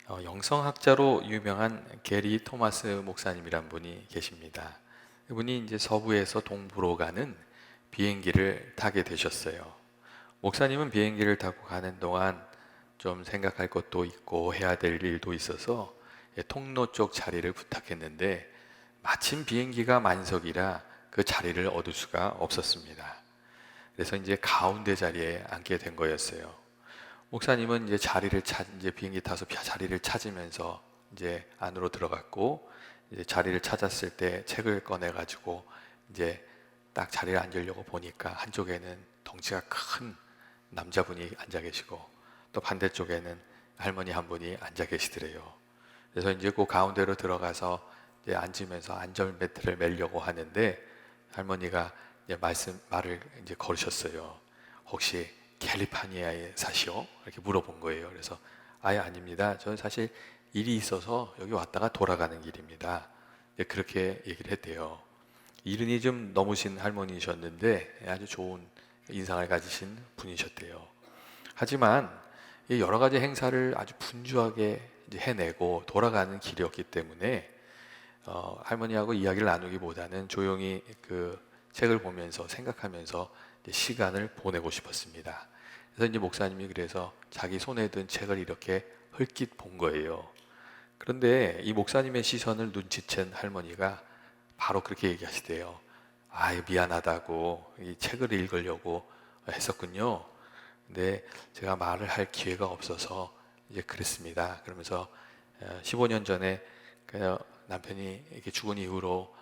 영성학자로 유명한 게리 토마스 목사님이란 분이 계십니다. 이분이 이제 서부에서 동부로 가는 비행기를 타게 되셨어요. 목사님은 비행기를 타고 가는 동안 좀 생각할 것도 있고 해야 될 일도 있어서 통로 쪽 자리를 부탁했는데 마침 비행기가 만석이라 그 자리를 얻을 수가 없었습니다. 그래서 이제 가운데 자리에 앉게 된 거였어요. 목사님은 이제 비행기 타서 자리를 찾으면서 이제 안으로 들어갔고, 이제 자리를 찾았을 때 책을 꺼내 가지고 이제 딱 자리에 앉으려고 보니까 한쪽에는 덩치가 큰 남자분이 앉아 계시고 또 반대쪽에는 할머니 한 분이 앉아 계시더래요. 그래서 이제 그 가운데로 들어가서 이제 앉으면서 안전벨트를 매려고 하는데 할머니가 이제 말을 이제 걸으셨어요. 혹시 캘리포니아에 사시오? 이렇게 물어본 거예요. 그래서 아예 아닙니다. 저는 사실 일이 있어서 여기 왔다가 돌아가는 길입니다. 그렇게 얘기를 했대요. 이른이 좀 넘으신 할머니셨는데 아주 좋은 인상을 가지신 분이셨대요. 하지만 이 여러 가지 행사를 아주 분주하게 이제 해내고 돌아가는 길이었기 때문에 할머니하고 이야기를 나누기보다는 조용히 그 책을 보면서 생각하면서 이제 시간을 보내고 싶었습니다. 그래서 이제 목사님이 그래서 자기 손에 든 책을 이렇게 흘낏 본 거예요. 그런데 이 목사님의 시선을 눈치챈 할머니가 바로 그렇게 얘기하시대요. 아, 미안하다고 이 책을 읽으려고 했었군요. 근데 제가 말을 할 기회가 없어서 이제 그랬습니다. 그러면서 15년 전에 그 남편이 이렇게 죽은 이후로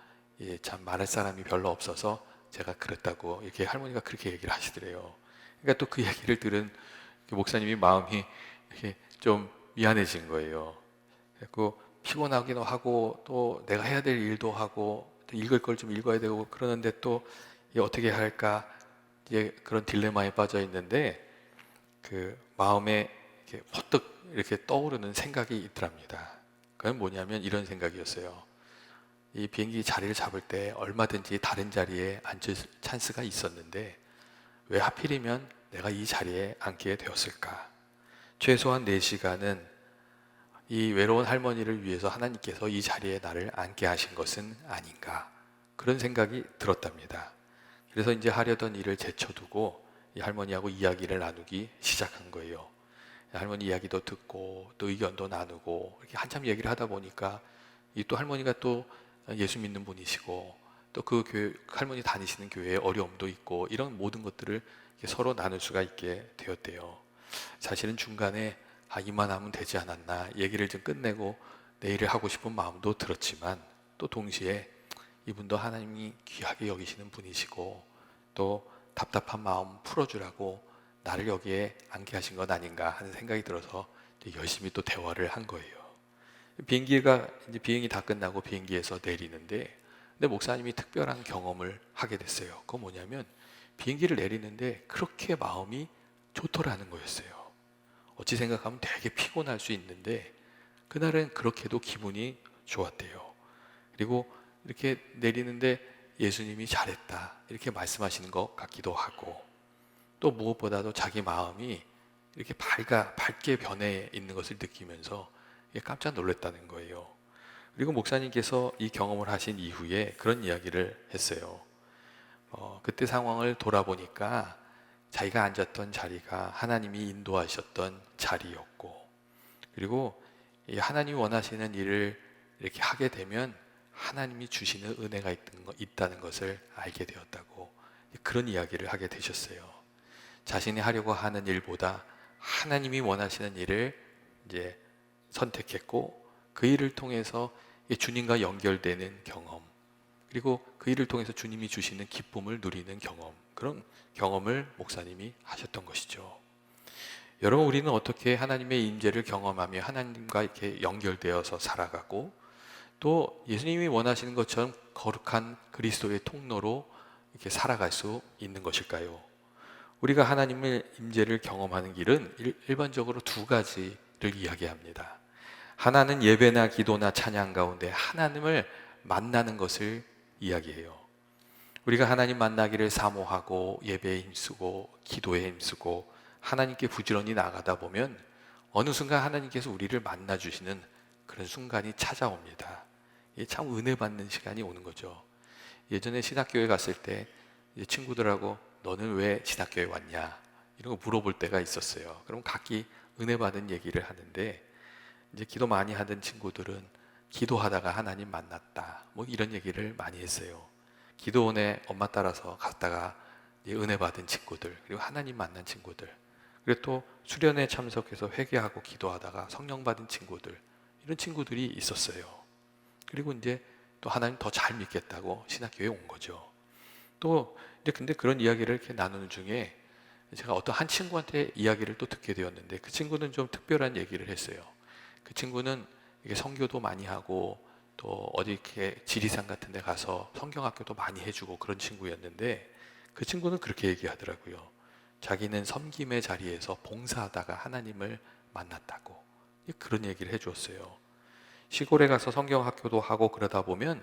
참 말할 사람이 별로 없어서 제가 그랬다고 이렇게 할머니가 그렇게 얘기를 하시더래요. 그러니까 또 그 얘기를 들은 그 목사님이 마음이 이렇게 좀 미안해진 거예요. 그리고 피곤하기도 하고 또 내가 해야 될 일도 하고 또 읽을 걸 좀 읽어야 되고 그러는데 또 어떻게 할까 이제 그런 딜레마에 빠져 있는데 그 마음에 이렇게 퍼뜩 이렇게 떠오르는 생각이 있더랍니다. 그건 뭐냐면 이런 생각이었어요. 이 비행기 자리를 잡을 때 얼마든지 다른 자리에 앉을 찬스가 있었는데 왜 하필이면 내가 이 자리에 앉게 되었을까? 최소한 4시간은 이 외로운 할머니를 위해서 하나님께서 이 자리에 나를 앉게 하신 것은 아닌가? 그런 생각이 들었답니다. 그래서 이제 하려던 일을 제쳐두고 이 할머니하고 이야기를 나누기 시작한 거예요. 할머니 이야기도 듣고 또 의견도 나누고 이렇게 한참 얘기를 하다 보니까 이 또 할머니가 또 예수 믿는 분이시고 또 그 교회 할머니 다니시는 교회에 어려움도 있고 이런 모든 것들을 서로 나눌 수가 있게 되었대요. 사실은 중간에 이만하면 되지 않았나 얘기를 좀 끝내고 내일을 하고 싶은 마음도 들었지만 또 동시에 이분도 하나님이 귀하게 여기시는 분이시고 또 답답한 마음 풀어주라고 나를 여기에 앉게 하신 것 아닌가 하는 생각이 들어서 열심히 또 대화를 한 거예요. 비행기가 이제 비행이 다 끝나고 비행기에서 내리는데 근데 목사님이 특별한 경험을 하게 됐어요. 그건 뭐냐면 비행기를 내리는데 그렇게 마음이 좋더라는 거였어요. 어찌 생각하면 되게 피곤할 수 있는데 그날은 그렇게도 기분이 좋았대요. 그리고 이렇게 내리는데 예수님이 잘했다 이렇게 말씀하시는 것 같기도 하고 또 무엇보다도 자기 마음이 이렇게 밝게 변해 있는 것을 느끼면서 깜짝 놀랐다는 거예요. 그리고 목사님께서 이 경험을 하신 이후에 그런 이야기를 했어요. 그때 상황을 돌아보니까 자기가 앉았던 자리가 하나님이 인도하셨던 자리였고, 그리고 이 하나님이 원하시는 일을 이렇게 하게 되면 하나님이 주시는 은혜가 있다는 것을 알게 되었다고 그런 이야기를 하게 되셨어요. 자신이 하려고 하는 일보다 하나님이 원하시는 일을 이제 선택했고 그 일을 통해서 주님과 연결되는 경험, 그리고 그 일을 통해서 주님이 주시는 기쁨을 누리는 경험, 그런 경험을 목사님이 하셨던 것이죠. 여러분, 우리는 어떻게 하나님의 임재를 경험하며 하나님과 이렇게 연결되어서 살아가고 또 예수님이 원하시는 것처럼 거룩한 그리스도의 통로로 이렇게 살아갈 수 있는 것일까요? 우리가 하나님의 임재를 경험하는 길은 일반적으로 두 가지를 이야기합니다. 하나는 예배나 기도나 찬양 가운데 하나님을 만나는 것을 이야기해요. 우리가 하나님 만나기를 사모하고 예배에 힘쓰고 기도에 힘쓰고 하나님께 부지런히 나가다 보면 어느 순간 하나님께서 우리를 만나 주시는 그런 순간이 찾아옵니다. 이게 참 은혜 받는 시간이 오는 거죠. 예전에 신학교에 갔을 때 이제 친구들하고 너는 왜 신학교에 왔냐 이런 거 물어볼 때가 있었어요. 그럼 각기 은혜 받은 얘기를 하는데, 이제 기도 많이 하던 친구들은 기도하다가 하나님 만났다 뭐 이런 얘기를 많이 했어요. 기도원에 엄마 따라서 갔다가 이제 은혜 받은 친구들, 그리고 하나님 만난 친구들, 그리고 또 수련회 참석해서 회개하고 기도하다가 성령 받은 친구들, 이런 친구들이 있었어요. 그리고 이제 또 하나님 더 잘 믿겠다고 신학교에 온 거죠. 또 이제 근데 그런 이야기를 이렇게 나누는 중에 제가 어떤 한 친구한테 이야기를 또 듣게 되었는데, 그 친구는 좀 특별한 얘기를 했어요. 그 친구는 이게 선교도 많이 하고 또 어디 이렇게 지리산 같은 데 가서 성경학교도 많이 해주고 그런 친구였는데, 그 친구는 그렇게 얘기하더라고요. 자기는 섬김의 자리에서 봉사하다가 하나님을 만났다고 그런 얘기를 해주었어요. 시골에 가서 성경학교도 하고 그러다 보면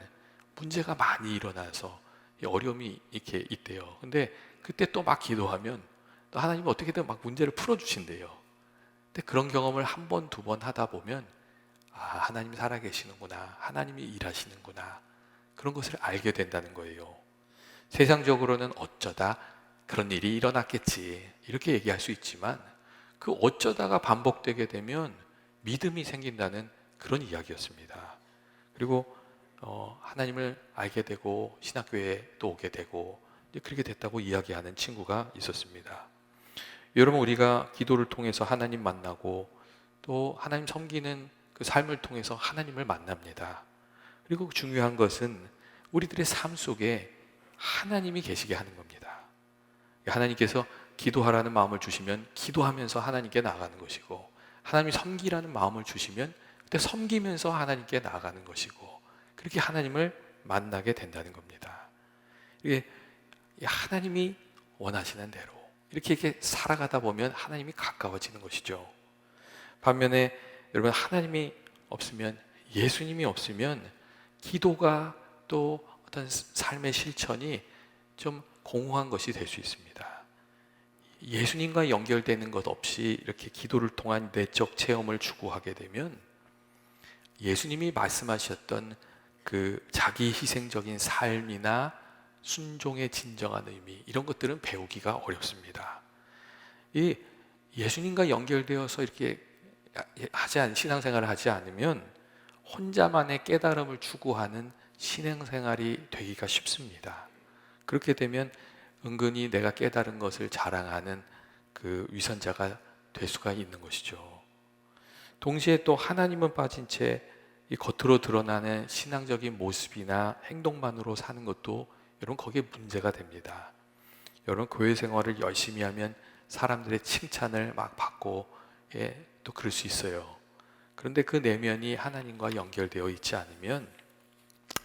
문제가 많이 일어나서 어려움이 이렇게 있대요. 근데 그때 또 막 기도하면 또 하나님이 어떻게든 막 문제를 풀어주신대요. 근데 그런 경험을 한 번, 두 번 하다 보면 하나님이 살아계시는구나, 하나님이 일하시는구나, 그런 것을 알게 된다는 거예요. 세상적으로는 어쩌다 그런 일이 일어났겠지 이렇게 얘기할 수 있지만, 그 어쩌다가 반복되게 되면 믿음이 생긴다는 그런 이야기였습니다. 그리고 하나님을 알게 되고 신학교에 또 오게 되고 그렇게 됐다고 이야기하는 친구가 있었습니다. 여러분, 우리가 기도를 통해서 하나님 만나고 또 하나님 섬기는 그 삶을 통해서 하나님을 만납니다. 그리고 중요한 것은 우리들의 삶 속에 하나님이 계시게 하는 겁니다. 하나님께서 기도하라는 마음을 주시면 기도하면서 하나님께 나아가는 것이고, 하나님이 섬기라는 마음을 주시면 그때 섬기면서 하나님께 나아가는 것이고, 그렇게 하나님을 만나게 된다는 겁니다. 이게 하나님이 원하시는 대로 이렇게 살아가다 보면 하나님이 가까워지는 것이죠. 반면에 여러분, 하나님이 없으면, 예수님이 없으면 기도가 또 어떤 삶의 실천이 좀 공허한 것이 될 수 있습니다. 예수님과 연결되는 것 없이 이렇게 기도를 통한 내적 체험을 추구하게 되면 예수님이 말씀하셨던 그 자기 희생적인 삶이나 순종의 진정한 의미, 이런 것들은 배우기가 어렵습니다. 이 예수님과 연결되어서 이렇게 신앙생활을 하지 않으면 혼자만의 깨달음을 추구하는 신앙생활이 되기가 쉽습니다. 그렇게 되면 은근히 내가 깨달은 것을 자랑하는 그 위선자가 될 수가 있는 것이죠. 동시에 또 하나님은 빠진 채 이 겉으로 드러나는 신앙적인 모습이나 행동만으로 사는 것도 여러분 거기에 문제가 됩니다. 여러분, 교회 생활을 열심히 하면 사람들의 칭찬을 막 받고 또 그럴 수 있어요. 그런데 그 내면이 하나님과 연결되어 있지 않으면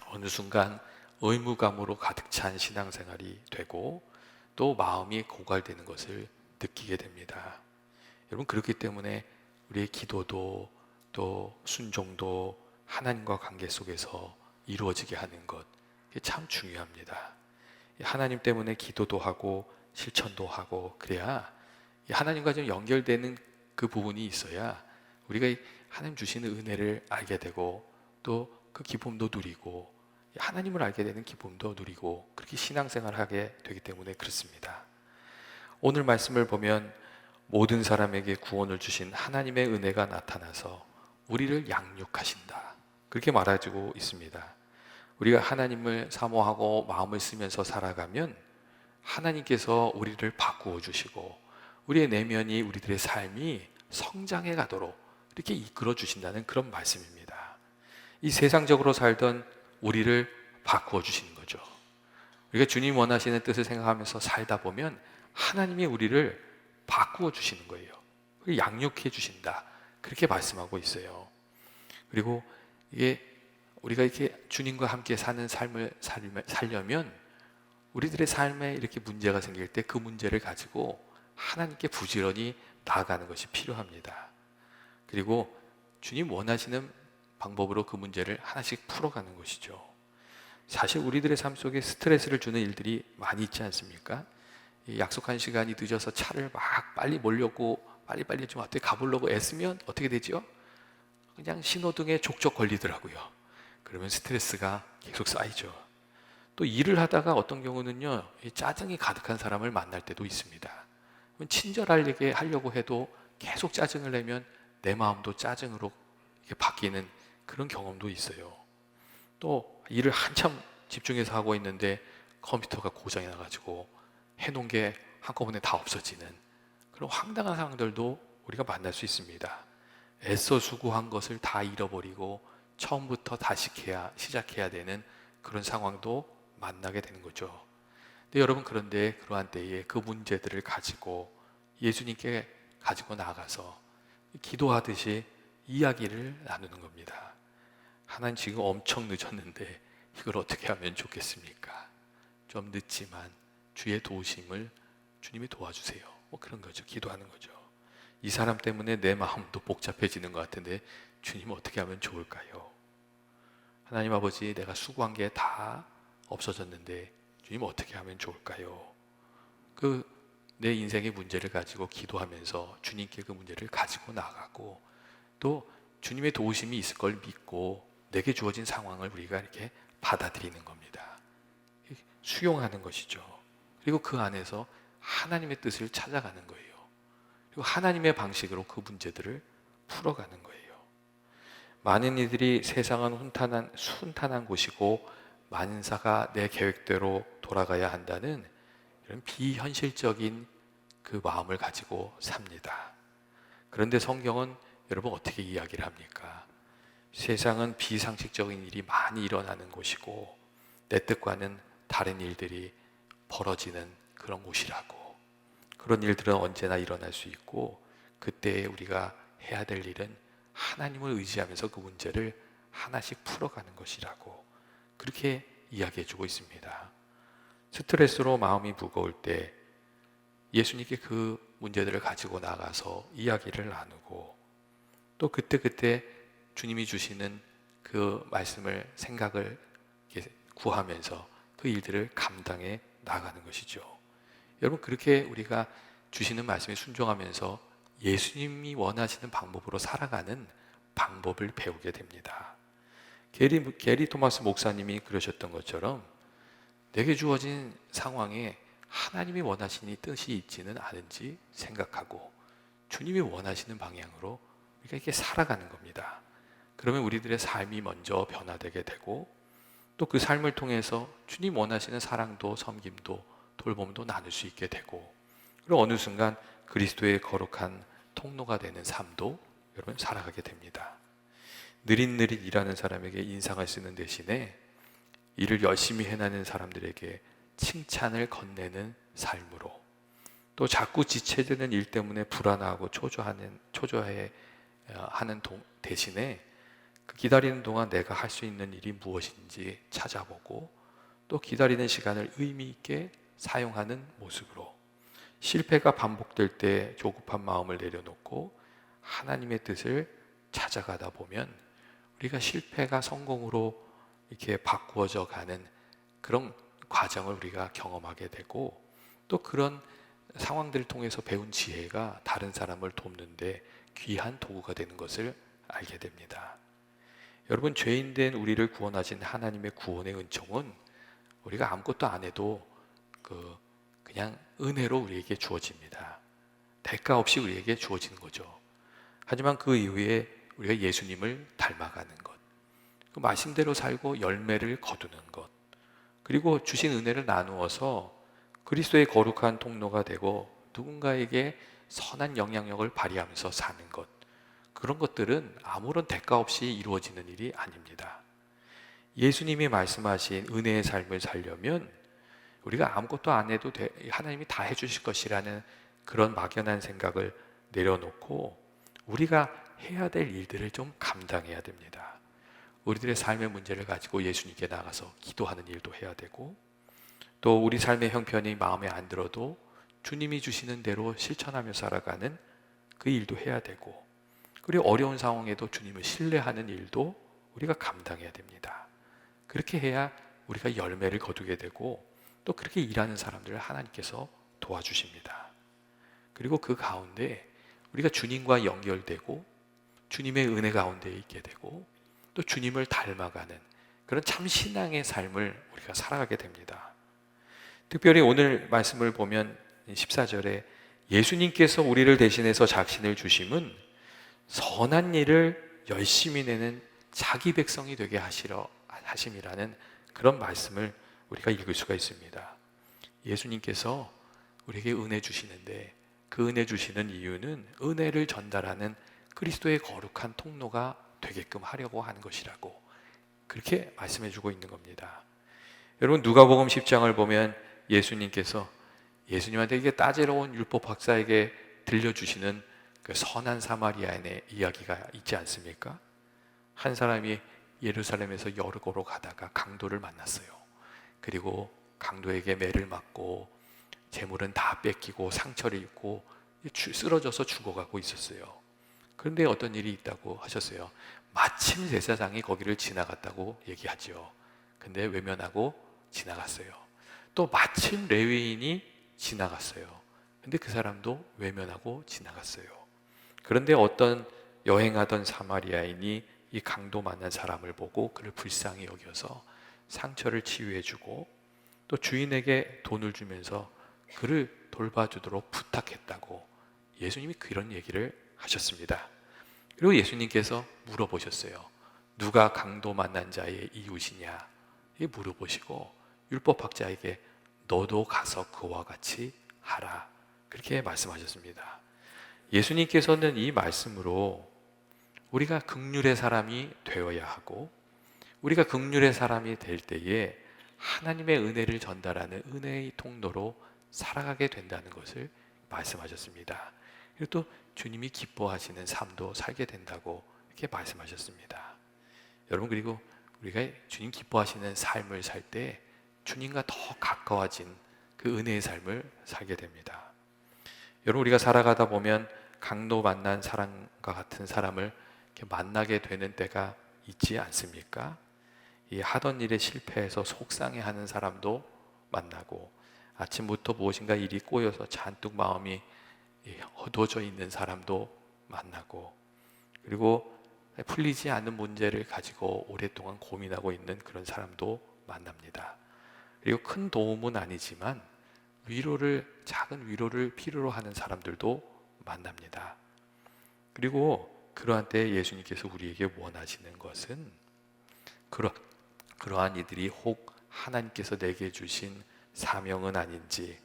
어느 순간 의무감으로 가득 찬 신앙생활이 되고 또 마음이 고갈되는 것을 느끼게 됩니다. 여러분, 그렇기 때문에 우리의 기도도 또 순종도 하나님과 관계 속에서 이루어지게 하는 것, 이게 참 중요합니다. 하나님 때문에 기도도 하고 실천도 하고 그래야 하나님과 좀 연결되는 그 부분이 있어야 우리가 하나님 주시는 은혜를 알게 되고 또 그 기쁨도 누리고 하나님을 알게 되는 기쁨도 누리고, 그렇게 신앙생활을 하게 되기 때문에 그렇습니다. 오늘 말씀을 보면 모든 사람에게 구원을 주신 하나님의 은혜가 나타나서 우리를 양육하신다, 그렇게 말해주고 있습니다. 우리가 하나님을 사모하고 마음을 쓰면서 살아가면 하나님께서 우리를 바꾸어 주시고 우리의 내면이, 우리들의 삶이 성장해 가도록 이렇게 이끌어 주신다는 그런 말씀입니다. 이 세상적으로 살던 우리를 바꾸어 주시는 거죠. 우리가 주님 원하시는 뜻을 생각하면서 살다 보면 하나님이 우리를 바꾸어 주시는 거예요. 양육해 주신다, 그렇게 말씀하고 있어요. 그리고 이게 우리가 이렇게 주님과 함께 사는 삶을 살려면 우리들의 삶에 이렇게 문제가 생길 때 그 문제를 가지고 하나님께 부지런히 나아가는 것이 필요합니다. 그리고 주님 원하시는 방법으로 그 문제를 하나씩 풀어가는 것이죠. 사실 우리들의 삶 속에 스트레스를 주는 일들이 많이 있지 않습니까? 약속한 시간이 늦어서 차를 막 빨리 몰려고 빨리빨리 좀 어떻게 가보려고 애쓰면 어떻게 되죠? 그냥 신호등에 족족 걸리더라고요. 그러면 스트레스가 계속 쌓이죠. 또 일을 하다가 어떤 경우는요, 이 짜증이 가득한 사람을 만날 때도 있습니다. 친절하게 하려고 해도 계속 짜증을 내면 내 마음도 짜증으로 이렇게 바뀌는 그런 경험도 있어요. 또 일을 한참 집중해서 하고 있는데 컴퓨터가 고장이 나가지고 해놓은 게 한꺼번에 다 없어지는 그런 황당한 상황들도 우리가 만날 수 있습니다. 애써 수고한 것을 다 잃어버리고 처음부터 다시 시작해야 되는 그런 상황도 만나게 되는 거죠. 근데 여러분, 그런데 그러한 때에 그 문제들을 가지고 예수님께 가지고 나가서 기도하듯이 이야기를 나누는 겁니다. 하나님, 지금 엄청 늦었는데 이걸 어떻게 하면 좋겠습니까? 좀 늦지만 주의 도우심을 주님이 도와주세요. 뭐 그런 거죠. 기도하는 거죠. 이 사람 때문에 내 마음도 복잡해지는 것 같은데 주님 어떻게 하면 좋을까요? 하나님 아버지, 내가 수고한 게 다 없어졌는데 주님 어떻게 하면 좋을까요? 내 인생의 문제를 가지고 기도하면서 주님께 그 문제를 가지고 나가고 또 주님의 도우심이 있을 걸 믿고 내게 주어진 상황을 우리가 이렇게 받아들이는 겁니다. 수용하는 것이죠. 그리고 그 안에서 하나님의 뜻을 찾아가는 거예요. 그리고 하나님의 방식으로 그 문제들을 풀어가는 거예요. 많은 이들이 세상은 순탄한 곳이고 만사가 내 계획대로 돌아가야 한다는 이런 비현실적인 그 마음을 가지고 삽니다. 그런데 성경은 여러분 어떻게 이야기를 합니까? 세상은 비상식적인 일이 많이 일어나는 곳이고 내 뜻과는 다른 일들이 벌어지는 그런 곳이라고. 그런 일들은 언제나 일어날 수 있고 그때 우리가 해야 될 일은 하나님을 의지하면서 그 문제를 하나씩 풀어가는 것이라고 그렇게 이야기해주고 있습니다. 스트레스로 마음이 무거울 때 예수님께 그 문제들을 가지고 나가서 이야기를 나누고 또 그때그때 주님이 주시는 그 말씀을 생각을 구하면서 그 일들을 감당해 나가는 것이죠. 여러분, 그렇게 우리가 주시는 말씀에 순종하면서 예수님이 원하시는 방법으로 살아가는 방법을 배우게 됩니다. 게리 토마스 목사님이 그러셨던 것처럼 내게 주어진 상황에 하나님이 원하시는 뜻이 있지는 않은지 생각하고 주님이 원하시는 방향으로 우리가 이렇게 살아가는 겁니다. 그러면 우리들의 삶이 먼저 변화되게 되고 또 그 삶을 통해서 주님 원하시는 사랑도 섬김도 돌봄도 나눌 수 있게 되고 그리고 어느 순간 그리스도의 거룩한 통로가 되는 삶도 여러분 살아가게 됩니다. 느릿느릿 일하는 사람에게 인상을 쓰는 대신에 일을 열심히 해내는 사람들에게 칭찬을 건네는 삶으로 또 자꾸 지체되는 일 때문에 불안하고 초조해하는 대신에 그 기다리는 동안 내가 할 수 있는 일이 무엇인지 찾아보고 또 기다리는 시간을 의미 있게 사용하는 모습으로 실패가 반복될 때 조급한 마음을 내려놓고 하나님의 뜻을 찾아가다 보면 우리가 실패가 성공으로 이렇게 바꾸어져 가는 그런 과정을 우리가 경험하게 되고 또 그런 상황들을 통해서 배운 지혜가 다른 사람을 돕는데 귀한 도구가 되는 것을 알게 됩니다. 여러분, 죄인된 우리를 구원하신 하나님의 구원의 은총은 우리가 아무것도 안 해도 그냥 은혜로 우리에게 주어집니다. 대가 없이 우리에게 주어지는 거죠. 하지만 그 이후에 우리가 예수님을 닮아가는 것, 그 말씀대로 살고 열매를 거두는 것, 그리고 주신 은혜를 나누어서 그리스도의 거룩한 통로가 되고 누군가에게 선한 영향력을 발휘하면서 사는 것, 그런 것들은 아무런 대가 없이 이루어지는 일이 아닙니다. 예수님이 말씀하신 은혜의 삶을 살려면 우리가 아무것도 안 해도 하나님이 다 해주실 것이라는 그런 막연한 생각을 내려놓고 우리가 해야 될 일들을 좀 감당해야 됩니다. 우리들의 삶의 문제를 가지고 예수님께 나가서 기도하는 일도 해야 되고 또 우리 삶의 형편이 마음에 안 들어도 주님이 주시는 대로 실천하며 살아가는 그 일도 해야 되고 그리고 어려운 상황에도 주님을 신뢰하는 일도 우리가 감당해야 됩니다. 그렇게 해야 우리가 열매를 거두게 되고 또 그렇게 일하는 사람들을 하나님께서 도와주십니다. 그리고 그 가운데 우리가 주님과 연결되고 주님의 은혜 가운데 있게 되고 또 주님을 닮아가는 그런 참 신앙의 삶을 우리가 살아가게 됩니다. 특별히 오늘 말씀을 보면 14절에 예수님께서 우리를 대신해서 자신을 주심은 선한 일을 열심히 내는 자기 백성이 되게 하심이라는 그런 말씀을 우리가 읽을 수가 있습니다. 예수님께서 우리에게 은혜 주시는데 그 은혜 주시는 이유는 은혜를 전달하는 그리스도의 거룩한 통로가 되게끔 하려고 하는 것이라고 그렇게 말씀해 주고 있는 겁니다. 여러분 누가복음 10장을 보면 예수님께서 예수님한테 이게 따지러운 율법 박사에게 들려주시는 그 선한 사마리아인의 이야기가 있지 않습니까? 한 사람이 예루살렘에서 여리고로 가다가 강도를 만났어요. 그리고 강도에게 매를 맞고 재물은 다 뺏기고 상처를 입고 쓰러져서 죽어가고 있었어요. 그런데 어떤 일이 있다고 하셨어요. 마침 제사장이 거기를 지나갔다고 얘기하죠. 근데 외면하고 지나갔어요. 또 마침 레위인이 지나갔어요. 근데 그 사람도 외면하고 지나갔어요. 그런데 어떤 여행하던 사마리아인이 이 강도 만난 사람을 보고 그를 불쌍히 여겨서 상처를 치유해주고 또 주인에게 돈을 주면서 그를 돌봐주도록 부탁했다고 예수님이 그런 얘기를 하셨습니다. 그리고 예수님께서 물어보셨어요. 누가 강도 만난 자의 이웃이냐? 이 물어보시고 율법학자에게 너도 가서 그와 같이 하라. 그렇게 말씀하셨습니다. 예수님께서는 이 말씀으로 우리가 긍휼의 사람이 되어야 하고 우리가 긍휼의 사람이 될 때에 하나님의 은혜를 전달하는 은혜의 통로로 살아가게 된다는 것을 말씀하셨습니다. 그리고 또 주님이 기뻐하시는 삶도 살게 된다고 이렇게 말씀하셨습니다. 여러분 그리고 우리가 주님 기뻐하시는 삶을 살 때 주님과 더 가까워진 그 은혜의 삶을 살게 됩니다. 여러분 우리가 살아가다 보면 강도 만난 사람과 같은 사람을 이렇게 만나게 되는 때가 있지 않습니까? 이 하던 일에 실패해서 속상해하는 사람도 만나고 아침부터 무엇인가 일이 꼬여서 잔뜩 마음이 어두워져 있는 사람도 만나고 그리고 풀리지 않는 문제를 가지고 오랫동안 고민하고 있는 그런 사람도 만납니다. 그리고 큰 도움은 아니지만 작은 위로를 필요로 하는 사람들도 만납니다. 그리고 그러한 때 예수님께서 우리에게 원하시는 것은 그러한 이들이 혹 하나님께서 내게 주신 사명은 아닌지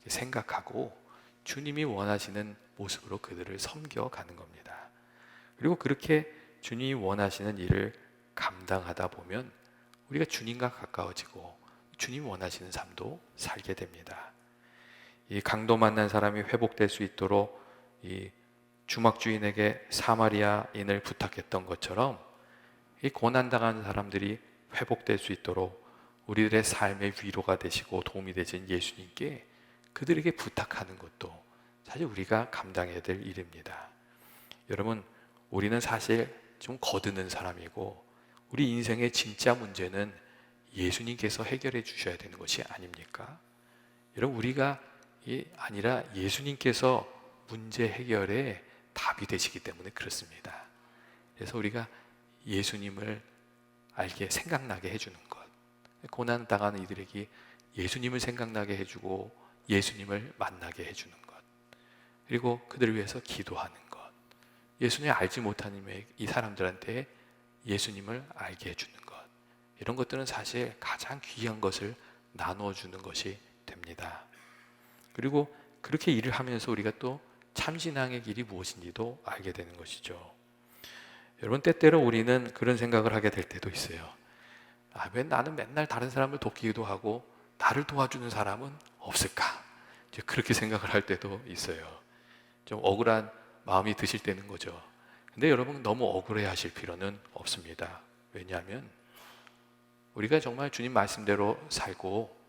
생각하고 주님이 원하시는 모습으로 그들을 섬겨가는 겁니다. 그리고 그렇게 주님이 원하시는 일을 감당하다 보면 우리가 주님과 가까워지고 주님 원하시는 삶도 살게 됩니다. 이 강도 만난 사람이 회복될 수 있도록 이 주막 주인에게 사마리아인을 부탁했던 것처럼 이 고난당한 사람들이 회복될 수 있도록 우리들의 삶의 위로가 되시고 도움이 되신 예수님께 그들에게 부탁하는 것도 사실 우리가 감당해야 될 일입니다. 여러분 우리는 사실 좀 거드는 사람이고 우리 인생의 진짜 문제는 예수님께서 해결해 주셔야 되는 것이 아닙니까? 여러분 우리가 아니라 예수님께서 문제 해결에 답이 되시기 때문에 그렇습니다. 그래서 우리가 예수님을 생각나게 해주는 것, 고난 당하는 이들에게 예수님을 생각나게 해주고 예수님을 만나게 해주는 것, 그리고 그들을 위해서 기도하는 것, 예수님을 알지 못하는 이 사람들한테 예수님을 알게 해주는 것, 이런 것들은 사실 가장 귀한 것을 나누어주는 것이 됩니다. 그리고 그렇게 일을 하면서 우리가 또 참신앙의 길이 무엇인지도 알게 되는 것이죠. 여러분 때때로 우리는 그런 생각을 하게 될 때도 있어요. 왜 나는 맨날 다른 사람을 돕기도 하고 나를 도와주는 사람은 없을까? 이제 그렇게 생각을 할 때도 있어요. 좀 억울한 마음이 드실 때는 거죠. 근데 여러분 너무 억울해 하실 필요는 없습니다. 왜냐하면 우리가 정말 주님 말씀대로 살고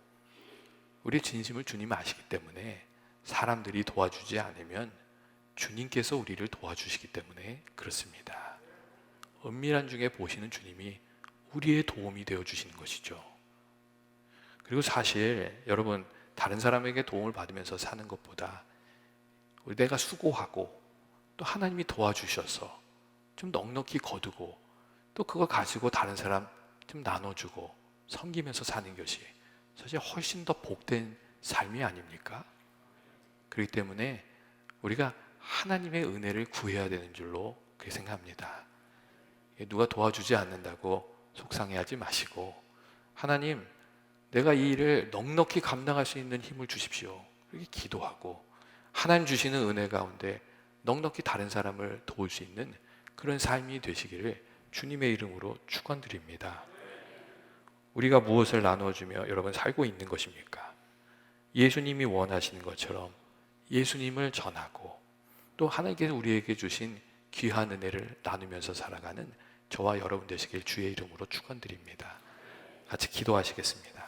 우리 진심을 주님 아시기 때문에 사람들이 도와주지 않으면 주님께서 우리를 도와주시기 때문에 그렇습니다. 은밀한 중에 보시는 주님이 우리의 도움이 되어 주시는 것이죠. 그리고 사실 여러분 다른 사람에게 도움을 받으면서 사는 것보다 내가 수고하고 또 또 하나님이 도와주셔서 좀 넉넉히 거두고 또 그거 가지고 다른 사람 좀 나눠주고 섬기면서 사는 것이 사실 훨씬 더 복된 삶이 아닙니까? 그렇기 때문에 우리가 하나님의 은혜를 구해야 되는 줄로 그렇게 생각합니다. 누가 도와주지 않는다고 속상해하지 마시고, 하나님, 내가 이 일을 넉넉히 감당할 수 있는 힘을 주십시오. 이렇게 기도하고 하나님 주시는 은혜 가운데 넉넉히 다른 사람을 도울 수 있는 그런 삶이 되시기를 주님의 이름으로 축원드립니다. 우리가 무엇을 나눠주며 여러분 살고 있는 것입니까? 예수님이 원하시는 것처럼 예수님을 전하고 또 하나님께서 우리에게 주신 귀한 은혜를 나누면서 살아가는 저와 여러분 되시길 주의 이름으로 축원드립니다. 같이 기도하시겠습니다.